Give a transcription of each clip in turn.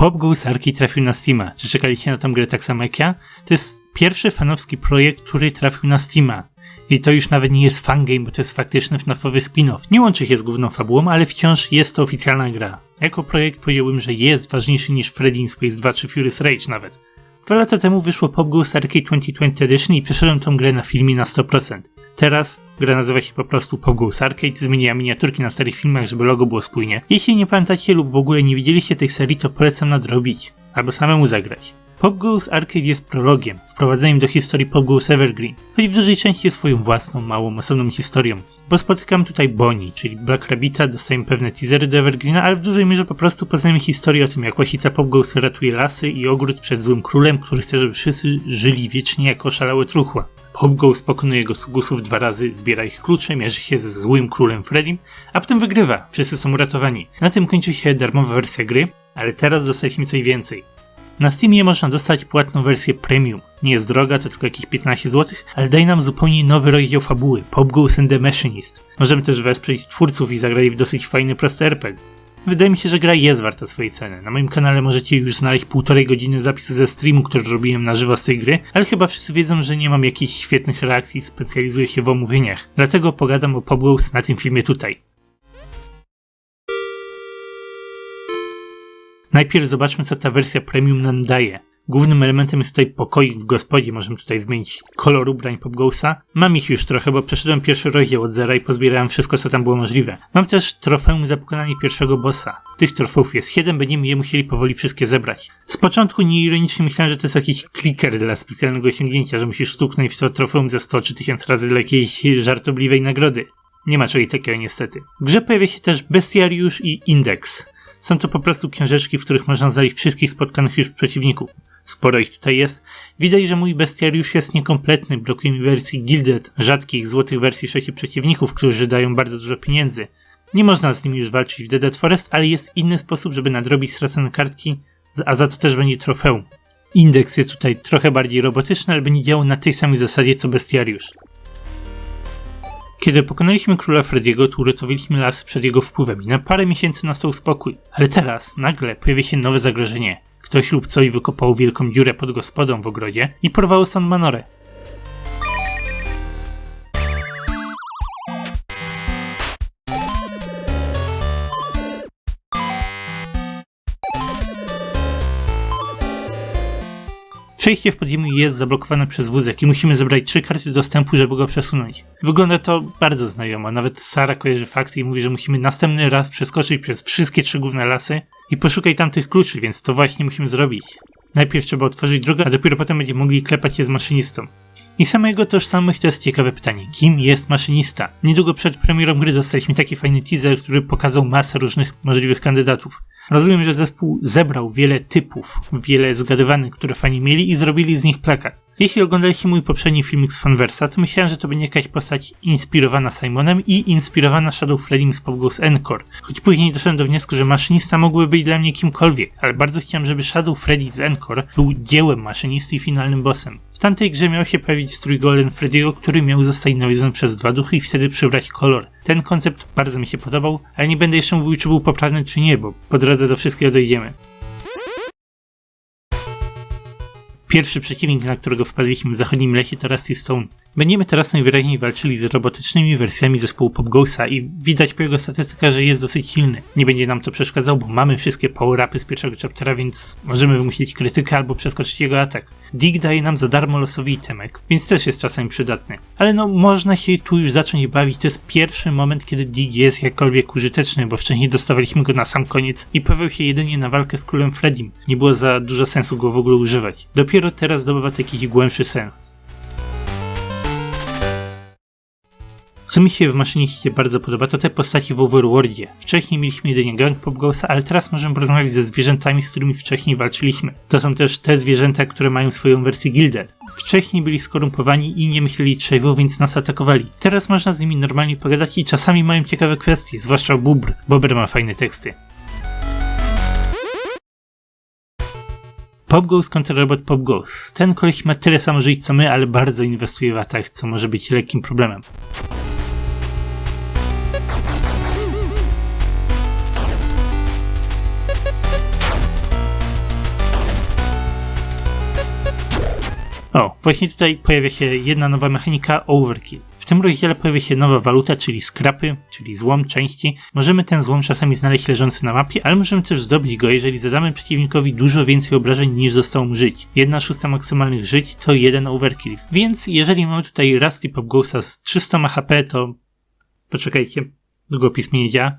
Pop Goes Arcade trafił na Steama. Czy czekaliście na tą grę tak samo jak ja? To jest pierwszy fanowski projekt, który trafił na Steama. I to już nawet nie jest fangame, bo to jest faktyczny FNAF-owy spin-off. Nie łączy się z główną fabułą, ale wciąż jest to oficjalna gra. Jako projekt powiedziałbym, że jest ważniejszy niż Freddy in Space 2 czy Furious Rage nawet. 2 lata temu wyszło Pop Goes Arcade 2020 Edition i przeszedłem tą grę na filmie na 100%. Teraz gra nazywa się po prostu Pop Goes Arcade, zmienia miniaturki na starych filmach, żeby logo było spójnie. Jeśli nie pamiętacie lub w ogóle nie widzieliście tej serii, to polecam nadrobić, albo samemu zagrać. Pop Goes Arcade jest prologiem, wprowadzeniem do historii Pop Goes Evergreen, choć w dużej części jest swoją własną, małą, osobną historią. Bo spotykamy tutaj Bonnie, czyli Black Rabbita, dostajemy pewne teasery do Evergreena, ale w dużej mierze po prostu poznajemy historię o tym, jak łasica Pop Goes ratuje lasy i ogród przed złym królem, który chce, żeby wszyscy żyli wiecznie jako oszalałe truchła. Pop Goes pokonuje jego sługusów 2 razy, zbiera ich klucze, mierzy się ze złym królem Freddym, a potem wygrywa. Wszyscy są uratowani. Na tym kończy się darmowa wersja gry, ale teraz dostaliśmy coś więcej. Na Steamie można dostać płatną wersję premium. Nie jest droga, to tylko jakieś 15 zł, ale daje nam zupełnie nowy rozdział fabuły, Pop Goes and the Machinist. Możemy też wesprzeć twórców i zagrać w dosyć fajny, prosty RPG. Wydaje mi się, że gra jest warta swojej ceny. Na moim kanale możecie już znaleźć 1,5 godziny zapisu ze streamu, który robiłem na żywo z tej gry, ale chyba wszyscy wiedzą, że nie mam jakichś świetnych reakcji i specjalizuję się w omówieniach. Dlatego pogadam o Pop Goes na tym filmie tutaj. Najpierw zobaczmy, co ta wersja premium nam daje. Głównym elementem jest tutaj pokoik w gospodzie, możemy tutaj zmienić kolor ubrań Pop Goesa. Mam ich już trochę, bo przeszedłem pierwszy rozdział od zera i pozbierałem wszystko, co tam było możliwe. Mam też trofeum za pokonanie pierwszego bossa. Tych trofeów jest 7, będziemy je musieli powoli wszystkie zebrać. Z początku nieironicznie myślałem, że to jest jakiś clicker dla specjalnego osiągnięcia, że musisz stuknąć w to trofeum za 100 czy 1000 razy dla jakiejś żartobliwej nagrody. Nie ma czegoś takiego niestety. W grze pojawia się też bestiariusz i indeks. Są to po prostu książeczki, w których można znaleźć wszystkich spotkanych już przeciwników. Sporo ich tutaj jest. Widać, że mój bestiariusz jest niekompletny, brakuje mi wersji Gilded, rzadkich, złotych wersji 6 przeciwników, którzy dają bardzo dużo pieniędzy. Nie można z nimi już walczyć w The Dead Forest, ale jest inny sposób, żeby nadrobić stracone kartki, a za to też będzie trofeum. Indeks jest tutaj trochę bardziej robotyczny, ale będzie działał na tej samej zasadzie co bestiariusz. Kiedy pokonaliśmy króla Freddy'ego, to uratowaliśmy las przed jego wpływem i na parę miesięcy nastał spokój. Ale teraz, nagle, pojawia się nowe zagrożenie. Ktoś lub coś wykopał wielką dziurę pod gospodą w ogrodzie i porwało stąd Manorę. Przejście w podziemiu jest zablokowane przez wózek i musimy zebrać 3 karty dostępu, żeby go przesunąć. Wygląda to bardzo znajomo, nawet Sara kojarzy fakty i mówi, że musimy następny raz przeskoczyć przez wszystkie 3 główne lasy i poszukać tamtych kluczy, więc to właśnie musimy zrobić. Najpierw trzeba otworzyć drogę, a dopiero potem będziemy mogli klepać je z maszynistą. I sama jego tożsamość to jest ciekawe pytanie. Kim jest maszynista? Niedługo przed premierą gry dostaliśmy taki fajny teaser, który pokazał masę różnych możliwych kandydatów. Rozumiem, że zespół zebrał wiele typów, wiele zgadywanych, które fani mieli i zrobili z nich plakat. Jeśli oglądaliście mój poprzedni filmik z Fanversa, to myślałem, że to będzie jakaś postać inspirowana Simonem i inspirowana Shadow Freddym z Pop Goes Encore. Choć później doszedłem do wniosku, że maszynista mógłby być dla mnie kimkolwiek, ale bardzo chciałem, żeby Shadow Freddy z Encore był dziełem maszynisty i finalnym bossem. W tamtej grze miał się pojawić strój Golden Freddy'ego, który miał zostać nawiedzony przez 2 duchy i wtedy przybrać kolor. Ten koncept bardzo mi się podobał, ale nie będę jeszcze mówił, czy był poprawny, czy nie, bo po drodze do wszystkiego dojdziemy. Pierwszy przeciwnik, na którego wpadliśmy w zachodnim lesie, to Rusty Stone. Będziemy teraz najwyraźniej walczyli z robotycznymi wersjami zespołu Pop Goesa i widać po jego statystykach, że jest dosyć silny. Nie będzie nam to przeszkadzało, bo mamy wszystkie power-upy z pierwszego chaptera, więc możemy wymusić krytykę albo przeskoczyć jego atak. Dig daje nam za darmo losowy itemek, więc też jest czasami przydatny. Ale no, można się tu już zacząć bawić. To jest pierwszy moment, kiedy Dig jest jakkolwiek użyteczny, bo wcześniej dostawaliśmy go na sam koniec i pojawił się jedynie na walkę z królem Freddym. Nie było za dużo sensu go w ogóle używać. Dopiero teraz zdobywa jakiś głębszy sens. Co mi się w maszyniście bardzo podoba, to te postaci w Overworldzie. Wcześniej mieliśmy jedynie gang Pop Goesa, ale teraz możemy porozmawiać ze zwierzętami, z którymi wcześniej walczyliśmy. To są też te zwierzęta, które mają swoją wersję Gilded. Wcześniej byli skorumpowani i nie myśleli trzeźwo, więc nas atakowali. Teraz można z nimi normalnie pogadać i czasami mają ciekawe kwestie, zwłaszcza Bubr. Bobr ma fajne teksty. Pop Goes kontra robot Pop Goes. Ten koleś ma tyle samo żyć co my, ale bardzo inwestuje w atak, co może być lekkim problemem. O, właśnie tutaj pojawia się jedna nowa mechanika Overkill. W tym rozdziale pojawia się nowa waluta, czyli scrapy, czyli złom części. Możemy ten złom czasami znaleźć leżący na mapie, ale możemy też zdobyć go, jeżeli zadamy przeciwnikowi dużo więcej obrażeń niż zostało mu żyć. 1/6 maksymalnych żyć to 1 overkill. Więc jeżeli mamy tutaj Rusty Pop Ghosta z 300 HP, to... Poczekajcie, długopis mi nie działa.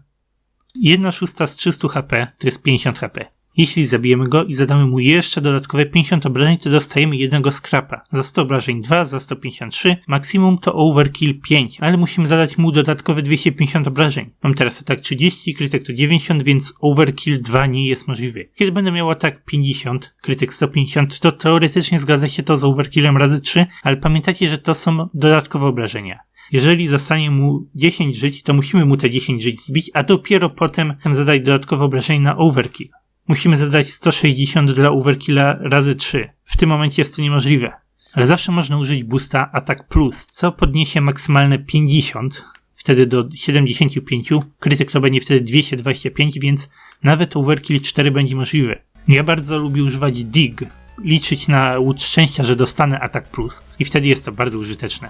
1/6 z 300 HP to jest 50 HP. Jeśli zabijemy go i zadamy mu jeszcze dodatkowe 50 obrażeń, to dostajemy jednego scrapa. Za 100 obrażeń 2, za 153, maksimum to overkill 5, ale musimy zadać mu dodatkowe 250 obrażeń. Mam teraz atak 30, krytyk to 90, więc overkill 2 nie jest możliwy. Kiedy będę miał atak 50, krytyk 150, to teoretycznie zgadza się to z overkillem razy 3, ale pamiętajcie, że to są dodatkowe obrażenia. Jeżeli zostanie mu 10 żyć, to musimy mu te 10 żyć zbić, a dopiero potem zadać dodatkowe obrażenie na overkill. Musimy zadać 160 dla overkilla razy 3. W tym momencie jest to niemożliwe. Ale zawsze można użyć boosta Attack Plus, co podniesie maksymalne 50, wtedy do 75. Krytyk to będzie wtedy 225, więc nawet overkill 4 będzie możliwy. Ja bardzo lubię używać Dig, liczyć na łód szczęścia, że dostanę Attack Plus i wtedy jest to bardzo użyteczne.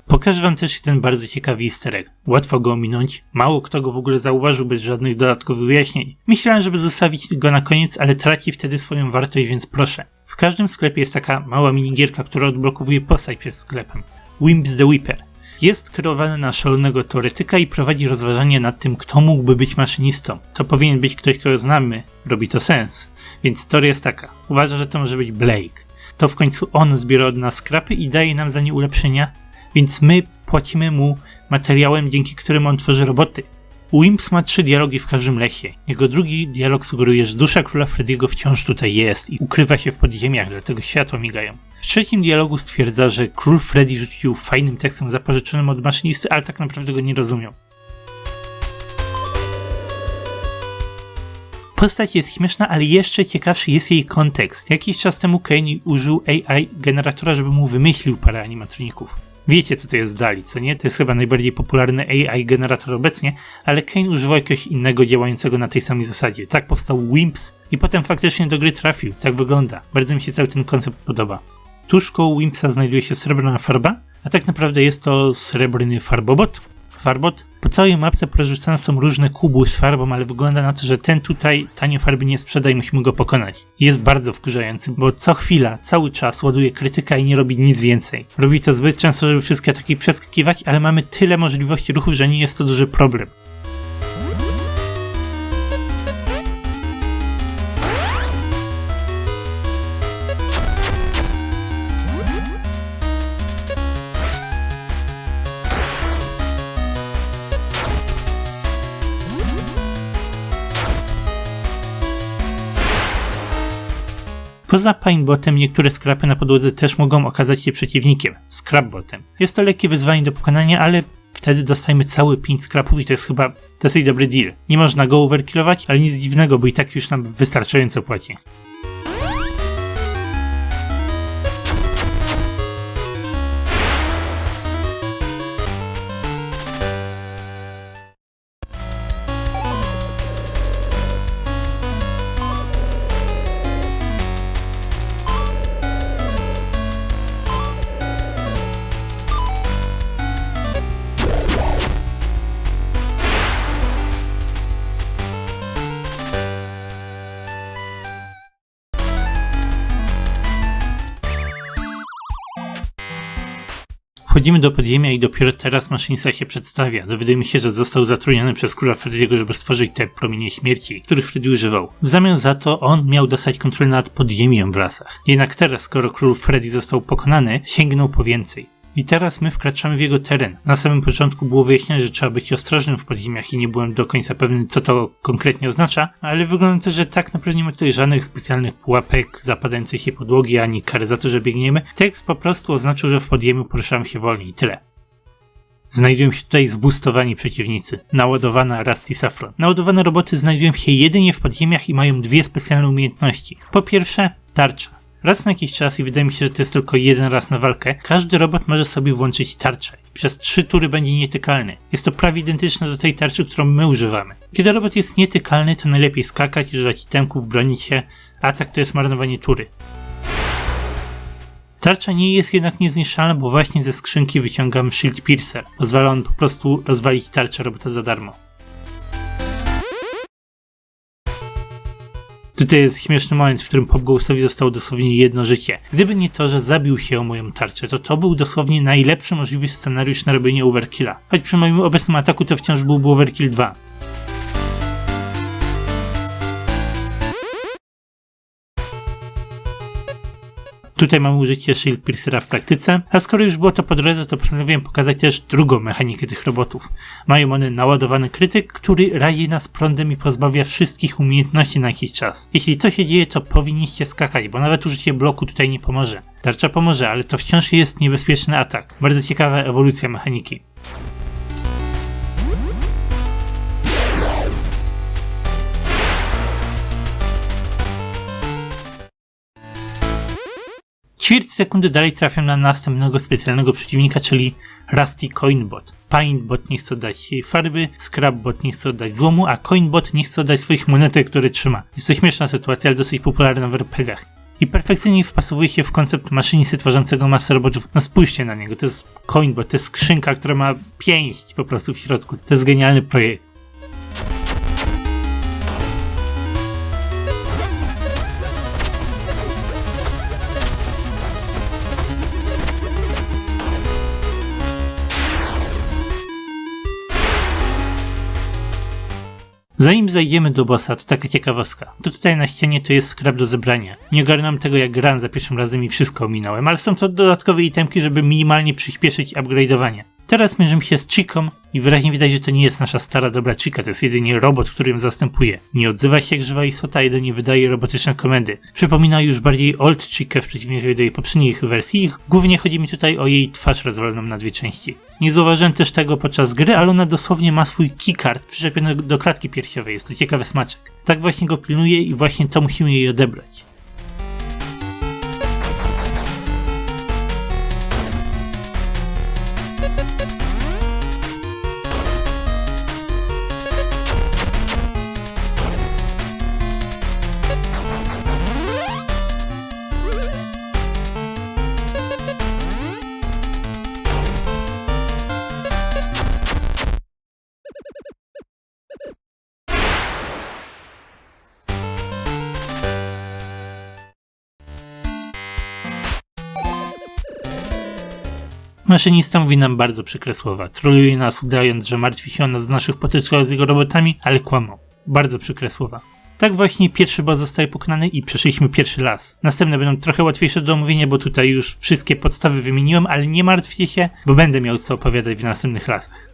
Pokażę wam też ten bardzo ciekawy easter egg. Łatwo go ominąć, mało kto go w ogóle zauważył bez żadnych dodatkowych wyjaśnień. Myślałem, żeby zostawić go na koniec, ale traci wtedy swoją wartość, więc proszę. W każdym sklepie jest taka mała minigierka, która odblokowuje postać przed sklepem. Wimps the Whipper. Jest kierowany na szalonego teoretyka i prowadzi rozważanie nad tym, kto mógłby być maszynistą. To powinien być ktoś, kogo znamy, robi to sens. Więc teoria jest taka. Uważa, że to może być Blake. To w końcu on zbiera od nas skrapy i daje nam za nie ulepszenia, więc my płacimy mu materiałem, dzięki którym on tworzy roboty. Wimps ma 3 dialogi w każdym lesie. Jego drugi dialog sugeruje, że dusza króla Freddy'ego wciąż tutaj jest i ukrywa się w podziemiach, dlatego światła migają. W trzecim dialogu stwierdza, że król Freddy rzucił fajnym tekstem zapożyczonym od maszynisty, ale tak naprawdę go nie rozumiał. Postać jest śmieszna, ale jeszcze ciekawszy jest jej kontekst. Jakiś czas temu Kane użył AI generatora, żeby mu wymyślił parę animatroników. Wiecie, co to jest DALL-E, co nie? To jest chyba najbardziej popularny AI generator obecnie, ale Kane używał jakiegoś innego działającego na tej samej zasadzie. Tak powstał Wimps i potem faktycznie do gry trafił. Tak wygląda. Bardzo mi się cały ten koncept podoba. Tuż koło Wimpsa znajduje się srebrna farba, a tak naprawdę jest to srebrny farbobot. Po całej mapce porozrzucane są różne kubły z farbą, ale wygląda na to, że ten tutaj tanio farby nie sprzeda i musimy go pokonać. Jest bardzo wkurzający, bo co chwila, cały czas ładuje krytyka i nie robi nic więcej. Robi to zbyt często, żeby wszystkie ataki przeskakiwać, ale mamy tyle możliwości ruchu, że nie jest to duży problem. Poza Pinebotem niektóre skrapy na podłodze też mogą okazać się przeciwnikiem, Scrapbotem. Jest to lekkie wyzwanie do pokonania, ale wtedy dostajemy cały 5 skrapów i to jest chyba dosyć dobry deal. Nie można go overkillować, ale nic dziwnego, bo i tak już nam wystarczająco płaci. Wchodzimy do podziemia i dopiero teraz maszynista się przedstawia. Dowiadujemy się, że został zatrudniony przez króla Freddy'ego, żeby stworzyć te promienie śmierci, których Freddy używał. W zamian za to on miał dostać kontrolę nad podziemiem w lasach. Jednak teraz, skoro król Freddy został pokonany, sięgnął po więcej. I teraz my wkraczamy w jego teren. Na samym początku było wyjaśnione, że trzeba być ostrożnym w podziemiach i nie byłem do końca pewny, co to konkretnie oznacza, ale wygląda to, że tak naprawdę nie ma tutaj żadnych specjalnych pułapek, zapadającej się podłogi, ani kary za to, że biegniemy. Tekst po prostu oznaczył, że w podziemiu poruszamy się wolniej i tyle. Znajdują się tutaj zboostowani przeciwnicy. Naładowana Rusty Saffron. Naładowane roboty znajdują się jedynie w podziemiach i mają 2 specjalne umiejętności. Po pierwsze, tarcza. Raz na jakiś czas, i wydaje mi się, że to jest tylko jeden raz na walkę, każdy robot może sobie włączyć tarczę. Przez 3 tury będzie nietykalny. Jest to prawie identyczne do tej tarczy, którą my używamy. Kiedy robot jest nietykalny, to najlepiej skakać, używać itemków, bronić się, Atak to jest marnowanie tury. Tarcza nie jest jednak niezniszczalna, bo właśnie ze skrzynki wyciągam Shield Piercer. Pozwala on po prostu rozwalić tarczę robota za darmo. Tutaj jest śmieszny moment, w którym Pop Ghostowi zostało dosłownie jedno życie. Gdyby nie to, że zabił się o moją tarczę, to był dosłownie najlepszy możliwy scenariusz na robienie overkilla. Choć przy moim obecnym ataku to wciąż byłby overkill 2. Tutaj mamy użycie Shield Piercera w praktyce, a skoro już było to po drodze, to postanowiłem pokazać też drugą mechanikę tych robotów. Mają one naładowany krytyk, który razi nas prądem i pozbawia wszystkich umiejętności na jakiś czas. Jeśli to się dzieje, to powinniście skakać, bo nawet użycie bloku tutaj nie pomoże. Tarcza pomoże, ale to wciąż jest niebezpieczny atak. Bardzo ciekawa ewolucja mechaniki. Ćwierć sekundy dalej trafiam na następnego specjalnego przeciwnika, czyli Rusty Coinbot. Paintbot nie chce oddać jej farby, Scrapbot nie chce oddać złomu, a Coinbot nie chce oddać swoich monetek, które trzyma. Jest to śmieszna sytuacja, ale dosyć popularna w RPGach. I perfekcyjnie wpasowuje się w koncept maszynisty tworzącego masę robotów. No spójrzcie na niego, to jest Coinbot, to jest skrzynka, która ma pięść po prostu w środku. To jest genialny projekt. Zanim zajdziemy do bossa, to taka ciekawostka. To tutaj na ścianie to jest scrap do zebrania. Nie ogarnąłem tego jak grałem za pierwszym razem i wszystko ominąłem, ale są to dodatkowe itemki, żeby minimalnie przyspieszyć upgrade'owanie. Teraz mierzymy się z Chiką i wyraźnie widać, że to nie jest nasza stara dobra Chica, to jest jedynie robot, który ją zastępuje. Nie odzywa się jak żywa istota, jedynie wydaje robotyczne komendy. Przypomina już bardziej Old Chikę w przeciwieństwie do jej poprzednich wersji i głównie chodzi mi tutaj o jej twarz rozwaloną na dwie części. Nie zauważyłem też tego podczas gry, ale ona dosłownie ma swój keycard przyczepiony do klatki piersiowej, jest to ciekawy smaczek. Tak właśnie go pilnuje i właśnie to musimy jej odebrać. Maszynista mówi nam bardzo przykre słowa. Troluje nas udając, że martwi się o nas z naszych potyczkach z jego robotami, ale kłamał. Bardzo przykre słowa. Tak właśnie pierwszy boss zostaje pokonany i przeszliśmy pierwszy las. Następne będą trochę łatwiejsze do omówienia, bo tutaj już wszystkie podstawy wymieniłem, ale nie martwcie się, bo będę miał co opowiadać w następnych lasach.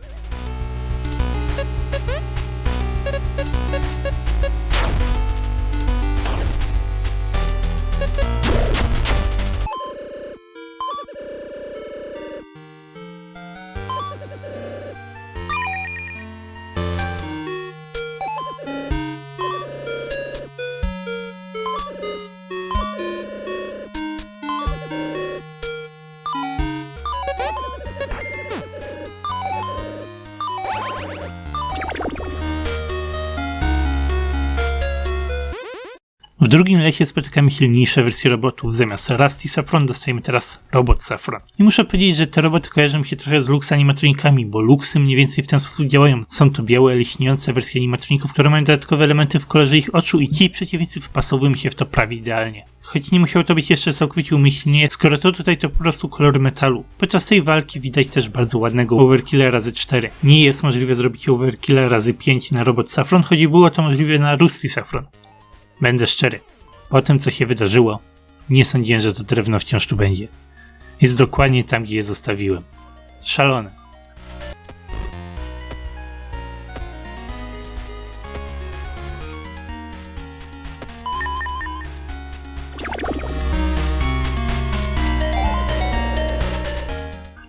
W drugim lesie spotykamy silniejsze wersje robotów. Zamiast Rusty Saffron dostajemy teraz Robot Saffron. I muszę powiedzieć, że te roboty kojarzą mi się trochę z Lux animatronikami, bo Luxy mniej więcej w ten sposób działają. Są to białe, lśniące wersje animatroników, które mają dodatkowe elementy w kolorze ich oczu i ci przeciwnicy wpasowują się w to prawie idealnie. Choć nie musiało to być jeszcze całkowicie umyślnie, skoro to tutaj to po prostu kolor metalu. Podczas tej walki widać też bardzo ładnego overkilla razy 4. Nie jest możliwe zrobić overkilla razy 5 na Robot Saffron, choć było to możliwe na Rusty Saffron. Będę szczery. Po tym, co się wydarzyło, nie sądziłem, że to drewno wciąż tu będzie. Jest dokładnie tam, gdzie je zostawiłem. Szalone.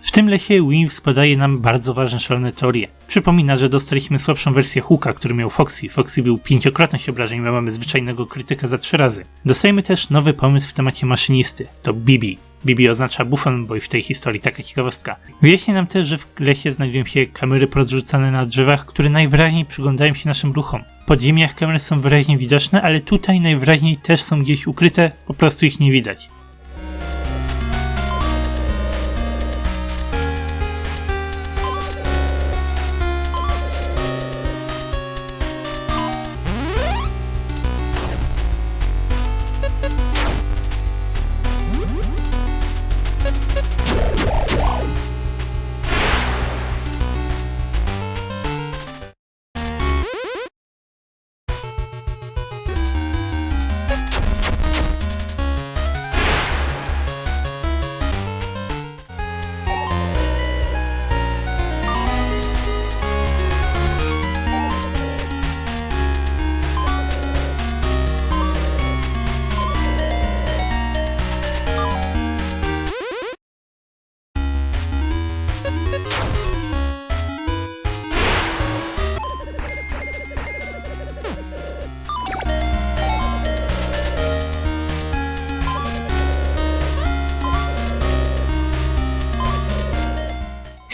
W tym lesie Weaves podaje nam bardzo ważne, szalone teorie. Przypomina, że dostaliśmy słabszą wersję Hooka, który miał Foxy. Foxy był 5-krotność obrażeń, my mamy zwyczajnego krytyka za 3 razy. Dostajemy też nowy pomysł w temacie maszynisty. To Bibi. Bibi oznacza Buffon Boy w tej historii, taka ciekawostka. Wyjaśnia nam też, że w lesie znajdują się kamery porozrzucane na drzewach, które najwyraźniej przyglądają się naszym ruchom. W podziemiach kamery są wyraźnie widoczne, ale tutaj najwyraźniej też są gdzieś ukryte, po prostu ich nie widać.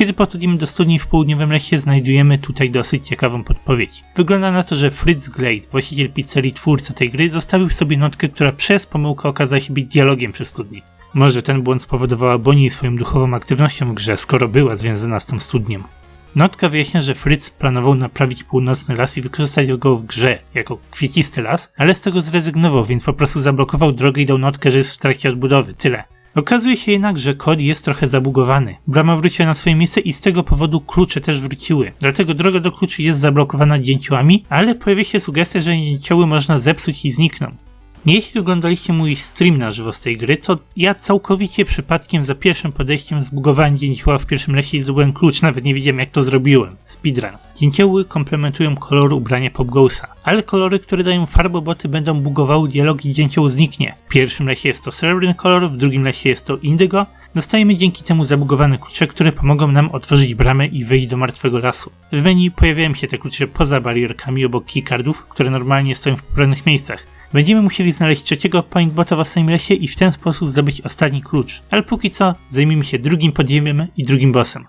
Kiedy podchodzimy do studni w południowym lesie, znajdujemy tutaj dosyć ciekawą podpowiedź. Wygląda na to, że Fritz Glade, właściciel pizzerii, twórca tej gry, zostawił sobie notkę, która przez pomyłkę okazała się być dialogiem przy studni. Może ten błąd spowodowała Bonnie swoją duchową aktywnością w grze, skoro była związana z tą studnią. Notka wyjaśnia, że Fritz planował naprawić północny las i wykorzystać go w grze jako kwiecisty las, ale z tego zrezygnował, więc po prostu zablokował drogę i dał notkę, że jest w trakcie odbudowy. Tyle. Okazuje się jednak, że kod jest trochę zabugowany. Brama wróciła na swoje miejsce i z tego powodu klucze też wróciły. Dlatego droga do kluczy jest zablokowana dzięciołami, ale pojawia się sugestia, że dzięcioły można zepsuć i znikną. Jeśli oglądaliście mój stream na żywo z tej gry, to ja całkowicie przypadkiem za pierwszym podejściem zbugowałem dzięcioła w pierwszym lesie i zdobyłem klucz, nawet nie wiedziałem jak to zrobiłem. Speedrun. Dzięcioły komplementują kolor ubrania Popgoesa, ale kolory, które dają farboboty, będą bugowały dialog i dzięcioł zniknie. W pierwszym lesie jest to srebrny kolor, w drugim lesie jest to indygo. Dostajemy dzięki temu zabugowane klucze, które pomogą nam otworzyć bramę i wyjść do martwego lasu. W menu pojawiają się te klucze poza barierkami obok keycardów, które normalnie stoją w poprawnych miejscach. Będziemy musieli znaleźć trzeciego pointbota w ostatnim lesie i w ten sposób zdobyć ostatni klucz. Ale póki co zajmijmy się drugim podziemiem i drugim bossem.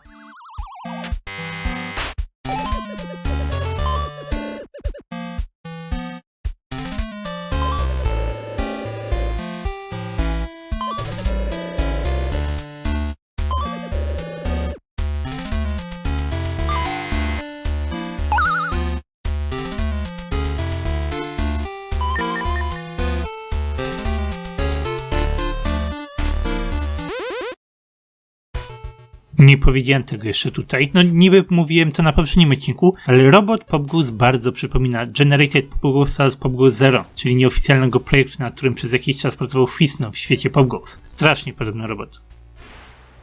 Nie powiedziałem tego jeszcze tutaj. No niby mówiłem to na poprzednim odcinku, ale robot Popgoes bardzo przypomina Generated Popgoesa z Popgoes Zero, czyli nieoficjalnego projektu, nad którym przez jakiś czas pracował Fisno w świecie Popgoes. Strasznie podobny robot.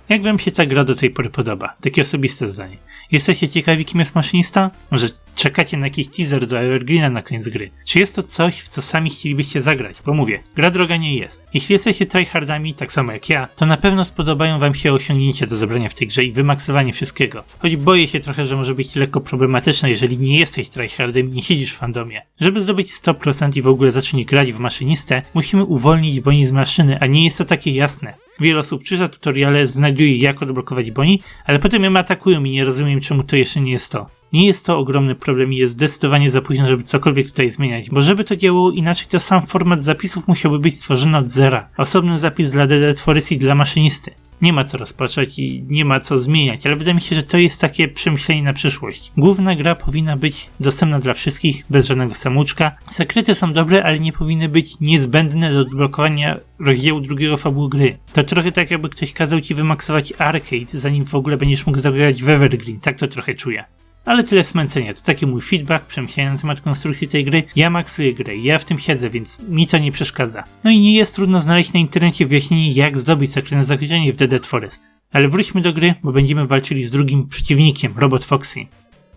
Jak wam się ta gra do tej pory podoba? Takie osobiste zdanie. Jesteście ciekawi, kim jest maszynista? Może czekacie na jakiś teaser do Evergreena na koniec gry? Czy jest to coś, w co sami chcielibyście zagrać? Bo mówię, gra droga nie jest. Jeśli jesteście tryhardami, tak samo jak ja, to na pewno spodobają wam się osiągnięcia do zebrania w tej grze i wymaksowanie wszystkiego. Choć boję się trochę, że może być lekko problematyczne, jeżeli nie jesteś tryhardem i nie siedzisz w fandomie. Żeby zdobyć 100% i w ogóle zacząć grać w maszynistę, musimy uwolnić Bonnie z maszyny, a nie jest to takie jasne. Wiele osób czyta tutoriale, znajduje jak odblokować Bonnie, ale potem ją atakują i nie rozumiem, czemu to jeszcze nie jest to. Nie jest to ogromny problem i jest zdecydowanie za późno, żeby cokolwiek tutaj zmieniać, bo żeby to działało inaczej, to sam format zapisów musiałby być stworzony od zera. Osobny zapis dla The Dead Forest i dla maszynisty. Nie ma co rozpaczać i nie ma co zmieniać, ale wydaje mi się, że to jest takie przemyślenie na przyszłość. Główna gra powinna być dostępna dla wszystkich, bez żadnego samouczka. Sekrety są dobre, ale nie powinny być niezbędne do odblokowania rozdziału drugiego fabuły gry. To trochę tak, jakby ktoś kazał ci wymaksować arcade, zanim w ogóle będziesz mógł zagrać w Evergreen. Tak to trochę czuję. Ale tyle smęcenia, to taki mój feedback, przemyślenia na temat konstrukcji tej gry. Ja maksuję grę, ja w tym siedzę, więc mi to nie przeszkadza. No i nie jest trudno znaleźć na internecie wyjaśnienie, jak zdobyć sekretne zakończenie w The Dead Forest. Ale wróćmy do gry, bo będziemy walczyli z drugim przeciwnikiem, Robot Foxy.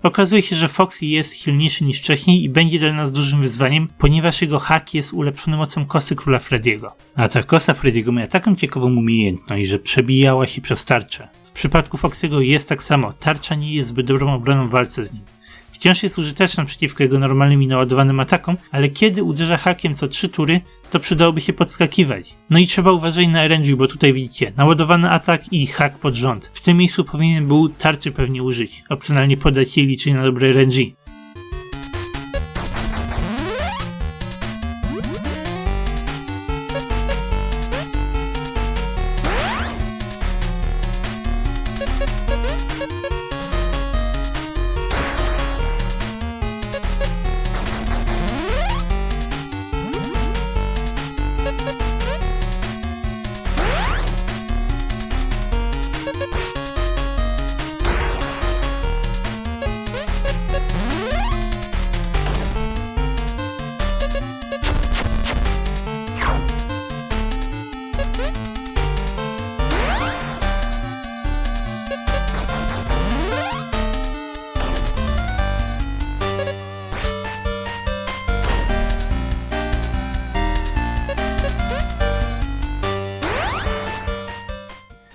Okazuje się, że Foxy jest silniejszy niż wcześniej i będzie dla nas dużym wyzwaniem, ponieważ jego hak jest ulepszony mocą kosy króla Freddy'ego. A ta kosa Freddy'ego miała taką ciekawą umiejętność, że przebijała się przez tarczę. W przypadku Foxy'ego jest tak samo, tarcza nie jest zbyt dobrą obroną w walce z nim. Wciąż jest użyteczna przeciwko jego normalnym i naładowanym atakom, ale kiedy uderza hakiem co 3 tury, to przydałoby się podskakiwać. No i trzeba uważać na RNG, bo tutaj widzicie, naładowany atak i hak pod rząd. W tym miejscu powinien był tarczy pewnie użyć, opcjonalnie podać jej liczenie na dobre RNG.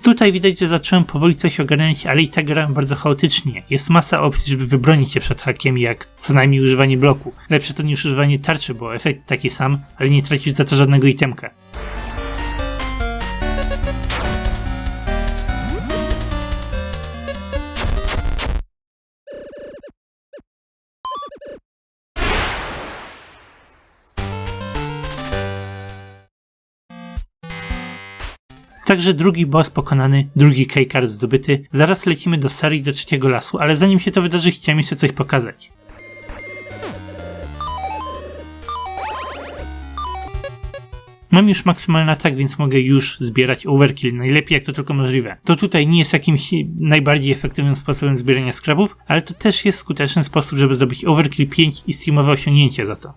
Tutaj widać, że zacząłem powoli coś ogarniać, ale i tak grałem bardzo chaotycznie. Jest masa opcji, żeby wybronić się przed hakiem, jak co najmniej używanie bloku. Lepsze to niż używanie tarczy, bo efekt taki sam, ale nie tracisz za to żadnego itemka. Także drugi boss pokonany, drugi keycard zdobyty. Zaraz lecimy do Sari, do trzeciego lasu, ale zanim się to wydarzy, chciałem jeszcze coś pokazać. Mam już maksymalny atak, więc mogę już zbierać overkill, najlepiej jak to tylko możliwe. To tutaj nie jest jakimś najbardziej efektywnym sposobem zbierania scrapów, ale to też jest skuteczny sposób, żeby zdobyć overkill 5 i streamowe osiągnięcie za to.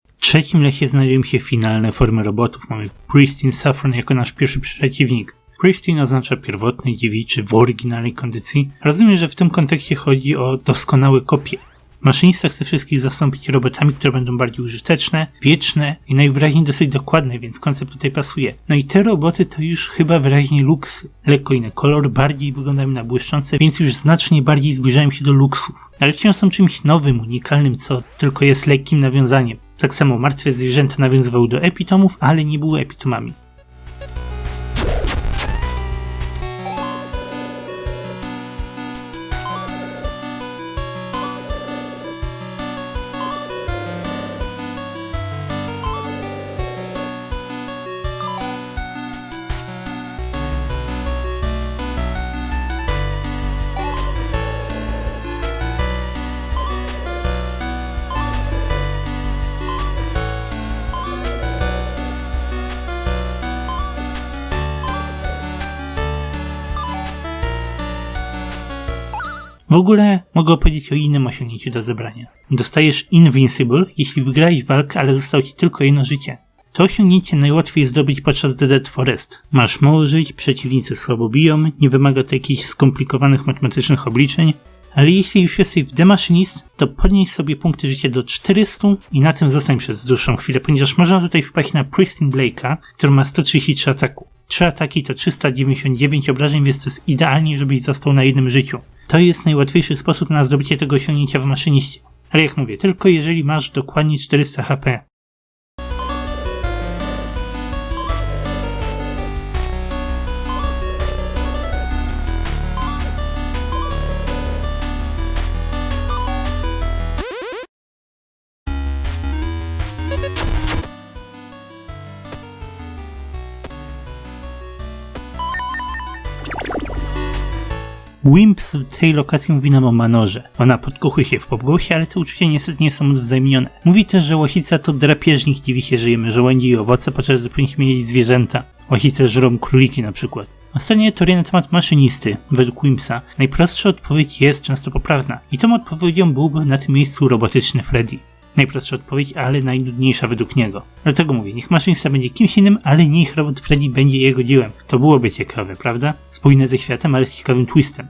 W trzecim lesie znajdują się finalne formy robotów. Mamy Pristine Saffron jako nasz pierwszy przeciwnik. Pristine oznacza pierwotny, dziewiczy, w oryginalnej kondycji. Rozumiem, że w tym kontekście chodzi o doskonałe kopie. Maszynista chce wszystkich zastąpić robotami, które będą bardziej użyteczne, wieczne i najwyraźniej dosyć dokładne, więc koncept tutaj pasuje. No i te roboty to już chyba wyraźnie luksy. Lekko inny kolor, bardziej wyglądają na błyszczące, więc już znacznie bardziej zbliżają się do luksów. Ale wciąż są czymś nowym, unikalnym, co tylko jest lekkim nawiązaniem. Tak samo martwe zwierzęta nawiązywały do epitomów, ale nie były epitomami. W ogóle mogę opowiedzieć o innym osiągnięciu do zebrania. Dostajesz Invincible, jeśli wygrałeś walkę, ale zostało ci tylko jedno życie. To osiągnięcie najłatwiej zdobyć podczas The Dead Forest. Masz mało żyć, przeciwnicy słabo biją, nie wymaga to jakichś skomplikowanych matematycznych obliczeń, ale jeśli już jesteś w The Machinist, to podnieś sobie punkty życia do 400 i na tym zostań przez dłuższą chwilę, ponieważ można tutaj wpaść na Pristine Blake'a, który ma 133 ataku. 3 ataki to 399 obrażeń, więc to jest idealnie, żebyś został na jednym życiu. To jest najłatwiejszy sposób na zdobycie tego osiągnięcia w maszyniście. Ale jak mówię, tylko jeżeli masz dokładnie 400 HP. Wimps w tej lokacji mówi nam o Manorze. Ona podkochuje się w pogłosie, ale te uczucia niestety nie są odwzajemnione. Mówi też, że łasica to drapieżnik, dziwi się, że jemy żołędzie i owoce, podczas gdy powinniśmy jeść zwierzęta. Łasice żrą króliki na przykład. Ostatnia teoria na temat maszynisty, według Wimpsa, najprostsza odpowiedź jest często poprawna i tą odpowiedzią byłby na tym miejscu robotyczny Freddy. Najprostsza odpowiedź, ale najnudniejsza według niego. Dlatego mówię, niech maszynista będzie kimś innym, ale niech robot Freddy będzie jego dziełem. To byłoby ciekawe, prawda? Spójne ze światem, ale z ciekawym twistem.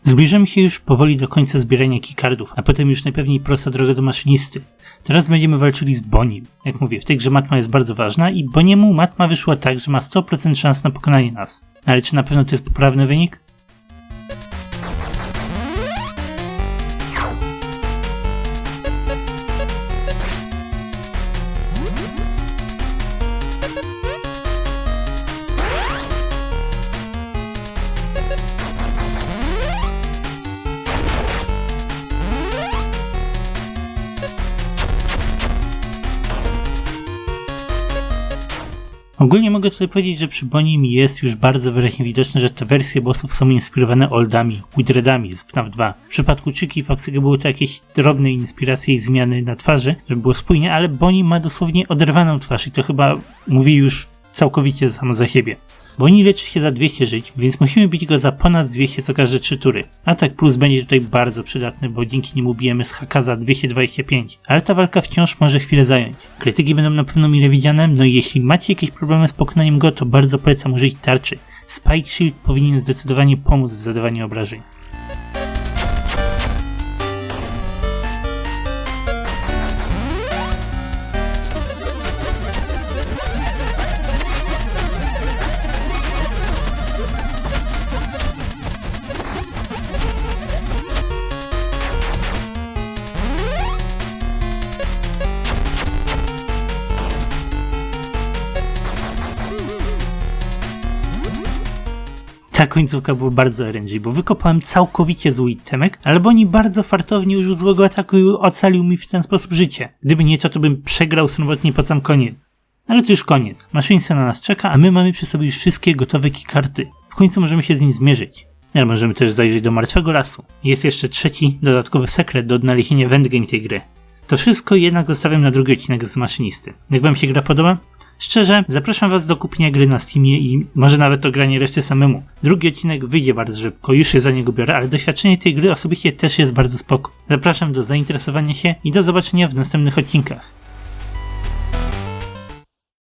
Zbliżamy się już powoli do końca zbierania keycardów, a potem już najpewniej prosta droga do maszynisty. Teraz będziemy walczyli z Bonnim. Jak mówię, w tej grze matma jest bardzo ważna i Bonniemu matma wyszła tak, że ma 100% szans na pokonanie nas. Ale czy na pewno to jest poprawny wynik? Ogólnie mogę tutaj powiedzieć, że przy Bonnim jest już bardzo wyraźnie widoczne, że te wersje bossów są inspirowane oldami, Withreadami z FNAF 2. W przypadku Chicky i Foxy'ego były to jakieś drobne inspiracje i zmiany na twarzy, żeby było spójnie, ale Bonnie ma dosłownie oderwaną twarz i to chyba mówi już całkowicie samo za siebie. Bonnie leczy się za 200 żyć, więc musimy bić go za ponad 200 za każde 3 tury. Atak plus będzie tutaj bardzo przydatny, bo dzięki niemu bijemy z haka za 225, ale ta walka wciąż może chwilę zająć. Krytyki będą na pewno mile widziane, no i jeśli macie jakieś problemy z pokonaniem go, to bardzo polecam użyć tarczy. Spike Shield powinien zdecydowanie pomóc w zadawaniu obrażeń. Ta końcówka była bardzo RNG, bo wykopałem całkowicie zły itemek, ale Bonnie bardzo fartownie użył złego ataku i ocalił mi w ten sposób życie. Gdyby nie to bym przegrał samotnie po sam koniec. Ale to już koniec. Maszynista na nas czeka, a my mamy przy sobie już wszystkie gotowe keycardy. W końcu możemy się z nim zmierzyć. Ale możemy też zajrzeć do martwego lasu. Jest jeszcze trzeci, dodatkowy sekret do odnalezienia w endgame tej gry. To wszystko jednak zostawiam na drugi odcinek z maszynisty. Jak wam się gra podoba? Szczerze, zapraszam was do kupienia gry na Steamie i może nawet ogranie reszty samemu. Drugi odcinek wyjdzie bardzo szybko, już się za niego biorę, ale doświadczenie tej gry osobiście też jest bardzo spoko. Zapraszam do zainteresowania się i do zobaczenia w następnych odcinkach.